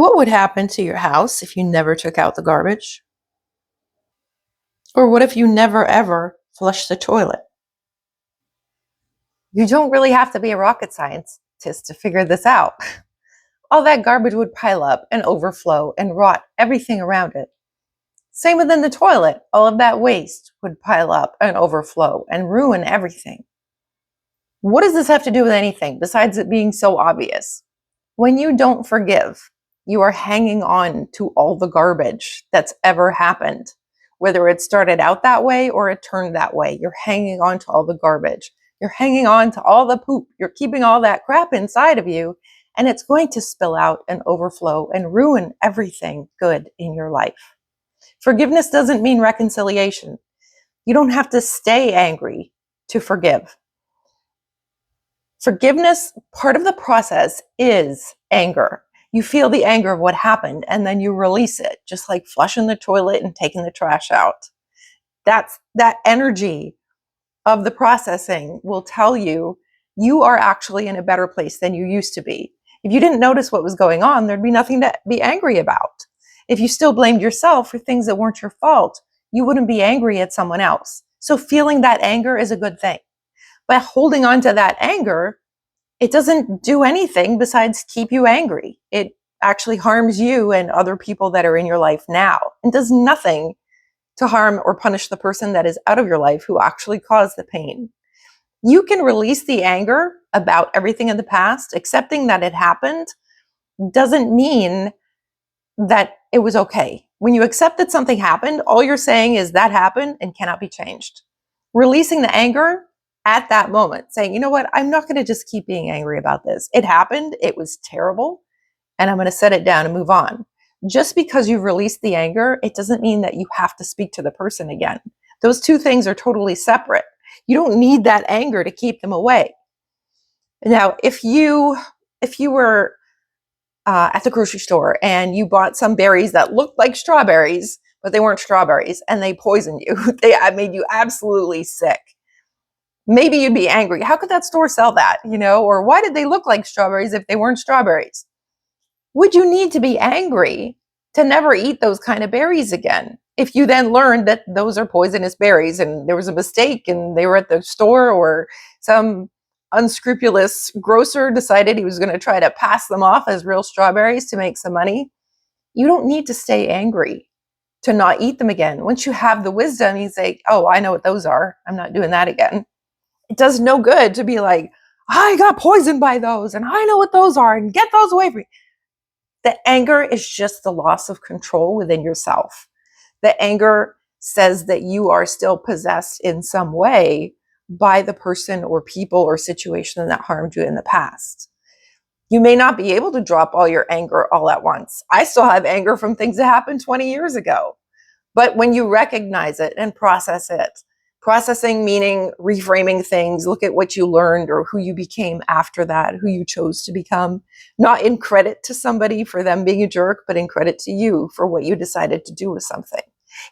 What would happen to your house if you never took out the garbage? Or what if you never ever flushed the toilet? You don't really have to be a rocket scientist to figure this out. All that garbage would pile up and overflow and rot everything around it. Same within the toilet. All of that waste would pile up and overflow and ruin everything. What does this have to do with anything besides it being so obvious? When you don't forgive, you are hanging on to all the garbage that's ever happened. Whether it started out that way or it turned that way, you're hanging on to all the garbage. You're hanging on to all the poop. You're keeping all that crap inside of you, and it's going to spill out and overflow and ruin everything good in your life. Forgiveness doesn't mean reconciliation. You don't have to stay angry to forgive. Forgiveness, part of the process is anger. You feel the anger of what happened and then you release it, just like flushing the toilet and taking the trash out. That energy of the processing will tell you you are actually in a better place than you used to be. If you didn't notice what was going on, there'd be nothing to be angry about. If you still blamed yourself for things that weren't your fault, you wouldn't be angry at someone else. So feeling that anger is a good thing. But holding on to that anger, it doesn't do anything besides keep you angry. It actually harms you and other people that are in your life now, and does nothing to harm or punish the person that is out of your life who actually caused the pain. You can release the anger about everything in the past. Accepting that it happened doesn't mean that it was okay. When you accept that something happened, all you're saying is that happened and cannot be changed. Releasing the anger at that moment, saying, you know what, I'm not going to just keep being angry about this. It happened, it was terrible, and I'm going to set it down and move on. Just because you've released the anger, it doesn't mean that you have to speak to the person again. Those two things are totally separate. You don't need that anger to keep them away. Now, if you were at the grocery store and you bought some berries that looked like strawberries, but they weren't strawberries, and they poisoned you, they made you absolutely sick. Maybe you'd be angry. How could that store sell that? Or why did they look like strawberries if they weren't strawberries? Would you need to be angry to never eat those kind of berries again? If you then learned that those are poisonous berries and there was a mistake and they were at the store, or some unscrupulous grocer decided he was going to try to pass them off as real strawberries to make some money, you don't need to stay angry to not eat them again. Once you have the wisdom, you say, oh, I know what those are. I'm not doing that again. It does no good to be like, I got poisoned by those and I know what those are and get those away from me. The anger is just the loss of control within yourself. The anger says that you are still possessed in some way by the person or people or situation that harmed you in the past. You may not be able to drop all your anger all at once. I still have anger from things that happened 20 years ago. But when you recognize it and process it, processing meaning reframing things, look at what you learned or who you became after that, who you chose to become, not in credit to somebody for them being a jerk, but in credit to you for what you decided to do with something.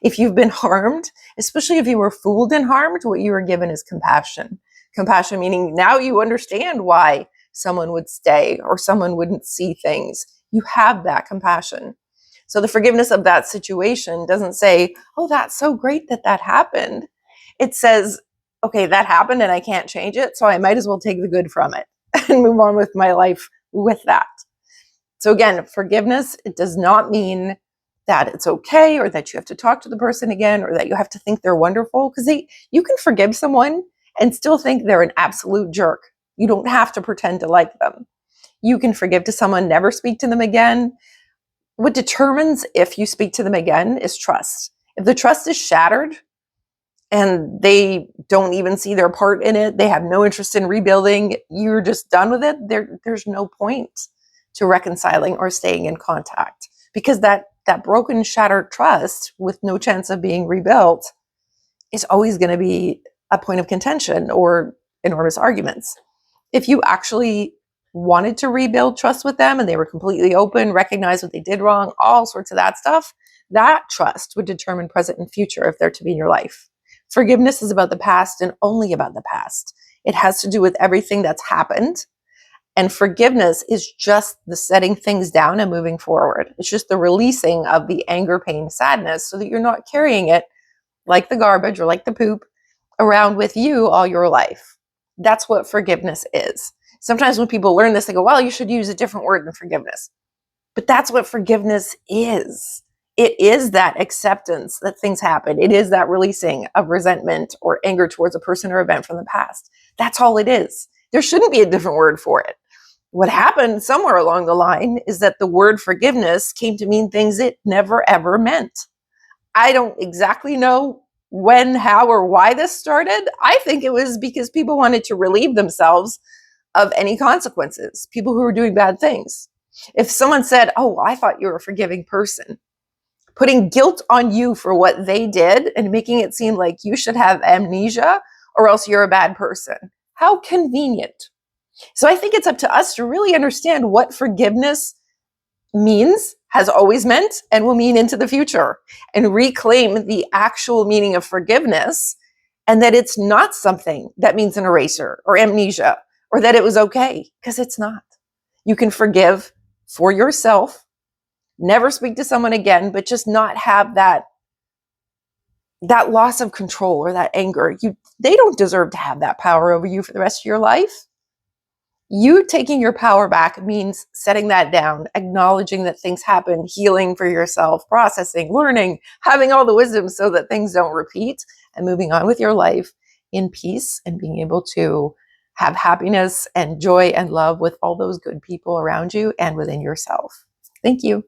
If you've been harmed, especially if you were fooled and harmed, what you were given is compassion. Compassion meaning now you understand why someone would stay or someone wouldn't see things. You have that compassion. So the forgiveness of that situation doesn't say, oh, that's so great that that happened. It says, okay, that happened and I can't change it, so I might as well take the good from it and move on with my life with that. So again, forgiveness, it does not mean that it's okay or that you have to talk to the person again or that you have to think they're wonderful, because you can forgive someone and still think they're an absolute jerk. You don't have to pretend to like them. You can forgive to someone, never speak to them again. What determines if you speak to them again is trust. If the trust is shattered and they don't even see their part in it, they have no interest in rebuilding, you're just done with it, there's no point to reconciling or staying in contact, because that broken, shattered trust with no chance of being rebuilt is always going to be a point of contention or enormous arguments. If you actually wanted to rebuild trust with them and they were completely open, recognized what they did wrong, all sorts of that stuff, that trust would determine present and future if they're to be in your life. Forgiveness is about the past and only about the past. It has to do with everything that's happened And forgiveness is just the setting things down and moving forward. It's just the releasing of the anger, pain, sadness so that you're not carrying it like the garbage or like the poop around with you all your life. That's what forgiveness is. Sometimes when people learn this, they go, well, you should use a different word than forgiveness. But that's what forgiveness is. It is that acceptance that things happen. It is that releasing of resentment or anger towards a person or event from the past. That's all it is. There shouldn't be a different word for it. What happened somewhere along the line is that the word forgiveness came to mean things it never ever meant. I don't exactly know when, how, or why this started. I think it was because people wanted to relieve themselves of any consequences, people who were doing bad things. If someone said, oh, I thought you were a forgiving person, putting guilt on you for what they did and making it seem like you should have amnesia or else you're a bad person. How convenient. So I think it's up to us to really understand what forgiveness means, has always meant, and will mean into the future, and reclaim the actual meaning of forgiveness, and that it's not something that means an eraser or amnesia or that it was okay, because it's not. You can forgive for yourself, never speak to someone again, but just not have that loss of control or that anger. They don't deserve to have that power over you for the rest of your life. You taking your power back means setting that down, acknowledging that things happen, healing for yourself, processing, learning, having all the wisdom so that things don't repeat, and moving on with your life in peace and being able to have happiness and joy and love with all those good people around you and within yourself. Thank you.